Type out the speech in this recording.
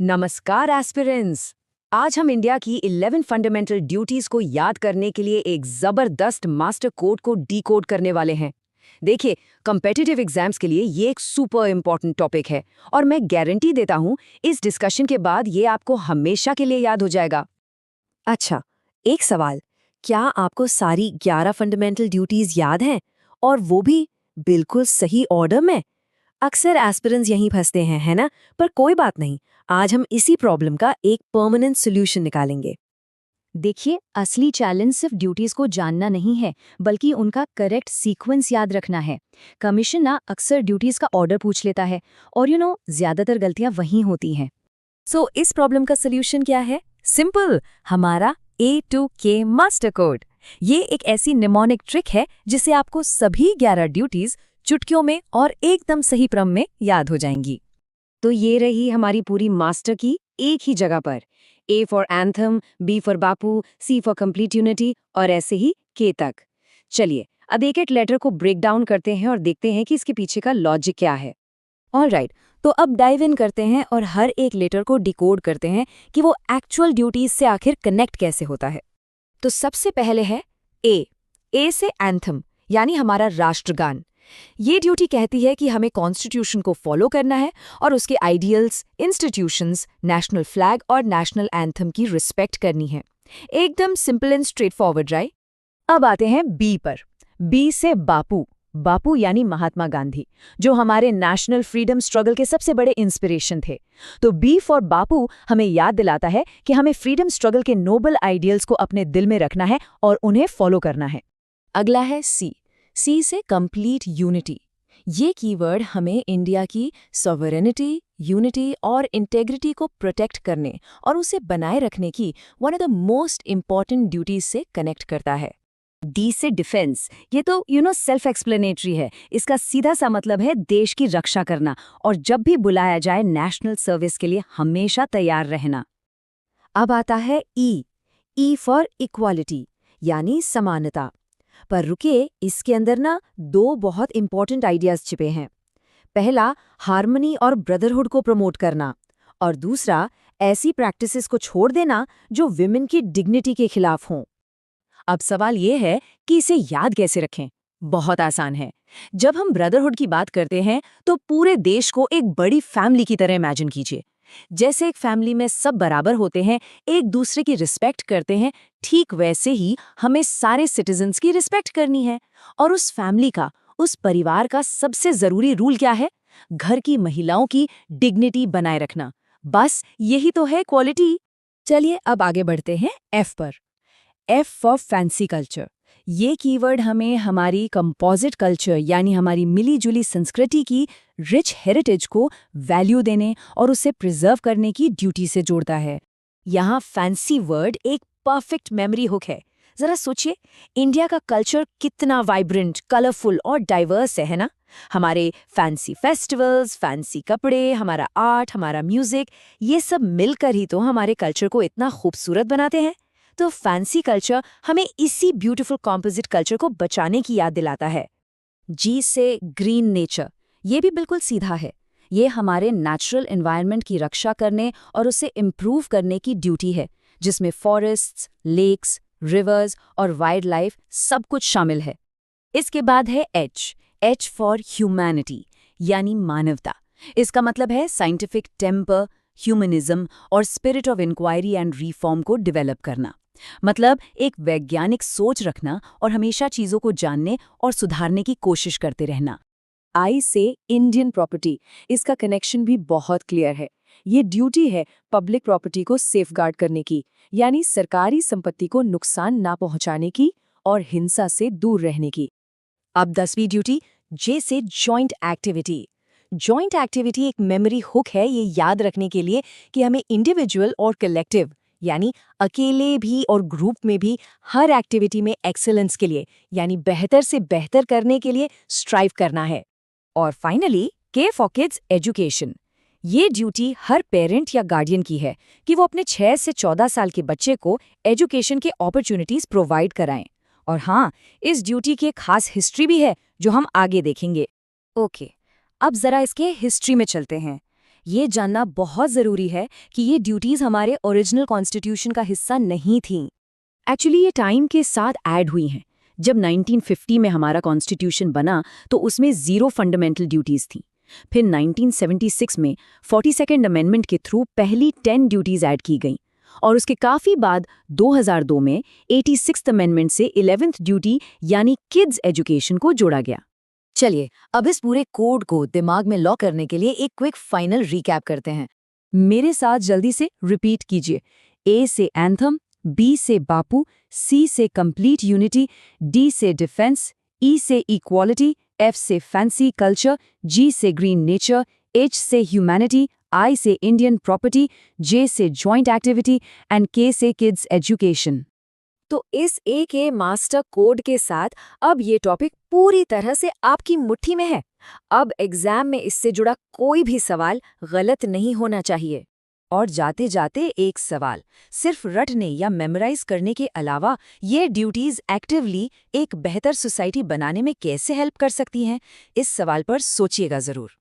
नमस्कार एस्पिरेंट्स। आज हम इंडिया की 11 फंडामेंटल ड्यूटीज को याद करने के लिए एक जबरदस्त मास्टर कोड को डीकोड करने वाले हैं। देखिए, कॉम्पिटिटिव एग्जाम्स के लिए ये एक सुपर इंपॉर्टेंट टॉपिक है और मैं गारंटी देता हूँ इस डिस्कशन के बाद ये आपको हमेशा के लिए याद हो जाएगा। अच्छा, एक सवाल। क्या आपको सारी 11 फंडामेंटल ड्यूटीज याद हैं? और वो भी बिल्कुल सही ऑर्डर में? अक्सर एस्पिरेंट्स यहीं फंसते हैं, है ना? पर कोई बात नहीं, आज हम इसी प्रॉब्लम का एक परमानेंट सॉल्यूशन निकालेंगे। देखिए, असली चैलेंज सिर्फ ड्यूटीज को जानना नहीं है, बल्कि उनका करेक्ट सीक्वेंस याद रखना है। कमीशन ना अक्सर ड्यूटीज का ऑर्डर पूछ लेता है और ज्यादातर गलतियां वहीं होती हैं। सो इस प्रॉब्लम का सॉल्यूशन क्या है? सिंपल, हमारा A2K मास्टर कोड। ये एक ऐसी निमोनिक ट्रिक है जिससे आपको सभी 11 ड्यूटीज चुटकियों में और एकदम सही क्रम में याद हो जाएंगी। तो ये रही हमारी पूरी मास्टर की एक ही जगह पर। A for anthem, B for Bapu, C for complete unity और ऐसे ही K तक। चलिए, अब एक एक लेटर को ब्रेक डाउन करते हैं और देखते हैं कि इसके पीछे का लॉजिक क्या है। ऑलराइट, तो अब डाइव इन करते हैं और हर एक लेटर को डिकोड करते हैं कि वो एक्चुअल ड्यूटीज से आखिर कनेक्ट कैसे होता है। तो सबसे पहले है ए। ए से एंथम, यानी हमारा राष्ट्रगान। ये ड्यूटी कहती है कि हमें कॉन्स्टिट्यूशन को फॉलो करना है और उसके आइडियल्स, इंस्टीट्यूशंस, नेशनल फ्लैग और नेशनल एंथम की रिस्पेक्ट करनी है। एकदम simple and straight forward, right? अब आते हैं बी पर। बी से बापू। बापू यानी महात्मा गांधी, जो हमारे नेशनल फ्रीडम स्ट्रगल के सबसे बड़े इंस्पिरेशन थे। तो बी फॉर बापू हमें याद दिलाता है कि हमें फ्रीडम स्ट्रगल के नोबल आइडियल्स को अपने दिल में रखना है और उन्हें फॉलो करना है। अगला है सी। सी से कंप्लीट यूनिटी। ये कीवर्ड हमें इंडिया की सॉवरेनिटी, यूनिटी और इंटेग्रिटी को प्रोटेक्ट करने और उसे बनाए रखने की one of the most important duties से कनेक्ट करता है। डी से डिफेंस। ये तो सेल्फ एक्सप्लेनेटरी है। इसका सीधा सा मतलब है देश की रक्षा करना और जब भी बुलाया जाए नेशनल सर्विस के लिए हमेशा तैयार रहना। अब आता है ई। ई फॉर इक्वालिटी, यानी समानता। पर रुकिए, इसके अंदर ना दो बहुत इंपॉर्टेंट आइडियाज छिपे हैं। पहला, हार्मनी और ब्रदरहुड को प्रमोट करना, और दूसरा, ऐसी प्रैक्टिसेस को छोड़ देना जो विमेन की डिग्निटी के खिलाफ हों। अब सवाल ये है कि इसे याद कैसे रखें। बहुत आसान है। जब हम ब्रदरहुड की बात करते हैं तो पूरे देश को एक बड़ी फैमिली की तरह इमेजिन कीजिए। जैसे एक फैमिली में सब बराबर होते हैं, एक दूसरे की रिस्पेक्ट करते हैं, ठीक वैसे ही हमें सारे सिटीजन्स की रिस्पेक्ट करनी है। और उस फैमिली का, उस परिवार का सबसे जरूरी रूल क्या है? घर की महिलाओं की डिग्निटी बनाए रखना। बस यही तो है क्वालिटी। चलिए अब आगे बढ़ते हैं एफ पर। F for fancy culture. ये कीवर्ड हमें हमारी कंपोजिट कल्चर यानी हमारी मिली-जुली संस्कृति की रिच हेरिटेज को वैल्यू देने और उसे प्रिजर्व करने की ड्यूटी से जोड़ता है। यहाँ फैंसी वर्ड एक परफेक्ट मेमोरी हुक है। जरा सोचिए, इंडिया का कल्चर कितना वाइब्रेंट, कलरफुल और डाइवर्स है ना? हमारे फैंसी फेस्टिवल्स, फैंसी कपड़े, हमारा आर्ट, हमारा म्यूजिक, ये सब मिलकर ही तो हमारे कल्चर को इतना खूबसूरत बनाते हैं। तो फैंसी कल्चर हमें इसी ब्यूटीफुल कॉम्पोजिट कल्चर को बचाने की याद दिलाता है। जी से ग्रीन नेचर। ये भी बिल्कुल सीधा है। ये हमारे नेचुरल एनवायरनमेंट की रक्षा करने और उसे इम्प्रूव करने की ड्यूटी है, जिसमें फॉरेस्ट्स, लेक्स, रिवर्स और वाइल्ड लाइफ सब कुछ शामिल है। इसके बाद है एच। एच फॉर ह्यूमैनिटी, यानी मानवता। इसका मतलब है साइंटिफिक टेम्पर, ह्यूमनिज्म और spirit of inquiry and reform को डेवलप करना। मतलब एक वैज्ञानिक सोच रखना और हमेशा चीजों को जानने और सुधारने की कोशिश करते रहना। आई से इंडियन प्रॉपर्टी। इसका कनेक्शन भी बहुत क्लियर है। ये ड्यूटी है पब्लिक प्रॉपर्टी को सेफगार्ड करने की, यानी सरकारी संपत्ति को नुकसान ना पहुंचाने की और हिंसा से दूर रहने की। अब 10वीं ड्यूटी, जे से जॉइंट एक्टिविटी। जॉइंट एक्टिविटी एक मेमोरी हुक है ये याद रखने के लिए कि हमें इंडिविजुअल और कलेक्टिव, यानी अकेले भी और ग्रुप में भी, हर एक्टिविटी में एक्सेलेंस के लिए, यानी बेहतर से बेहतर करने के लिए स्ट्राइव करना है। और फाइनली, के फॉर किड्स एजुकेशन। ये ड्यूटी हर पेरेंट या गार्डियन की है कि वो अपने 6 से 14 साल के बच्चे को एजुकेशन के अपॉर्चुनिटीज प्रोवाइड कराएं। और हाँ, इस ड्यूटी की एक खास हिस्ट्री भी है जो हम आगे देखेंगे। ओके, अब जरा इसके हिस्ट्री में चलते हैं। ये जानना बहुत ज़रूरी है कि ये ड्यूटीज़ हमारे ओरिजिनल कॉन्स्टिट्यूशन का हिस्सा नहीं थीं। एक्चुअली ये टाइम के साथ ऐड हुई हैं। जब 1950 में हमारा कॉन्स्टिट्यूशन बना तो उसमें 0 फंडामेंटल ड्यूटीज़ थीं। फिर 1976 में 42nd अमेंडमेंट के थ्रू पहली 10 ड्यूटीज़ ऐड की गईं और उसके काफ़ी बाद 2002 में 86th अमेंडमेंट से 11th ड्यूटी यानी किड्स एजुकेशन को जोड़ा गया। चलिए, अब इस पूरे कोड को दिमाग में लॉक करने के लिए एक क्विक फाइनल रिकैप करते हैं। मेरे साथ जल्दी से रिपीट कीजिए। ए से एंथम, बी से बापू, सी से कंप्लीट यूनिटी, डी से डिफेंस, ई से इक्वालिटी, एफ से फैंसी कल्चर, जी से ग्रीन नेचर, एच से ह्यूमैनिटी, आई से इंडियन प्रॉपर्टी, जे से जॉइंट एक्टिविटी एंड के से किड्स एजुकेशन। तो इस एक मास्टर कोड के साथ अब ये टॉपिक पूरी तरह से आपकी मुट्ठी में है। अब एग्जाम में इससे जुड़ा कोई भी सवाल गलत नहीं होना चाहिए। और जाते जाते एक सवाल, सिर्फ रटने या मेमोराइज करने के अलावा ये ड्यूटीज एक्टिवली एक बेहतर सोसाइटी बनाने में कैसे हेल्प कर सकती हैं? इस सवाल पर सोचिएगा ज़रूर।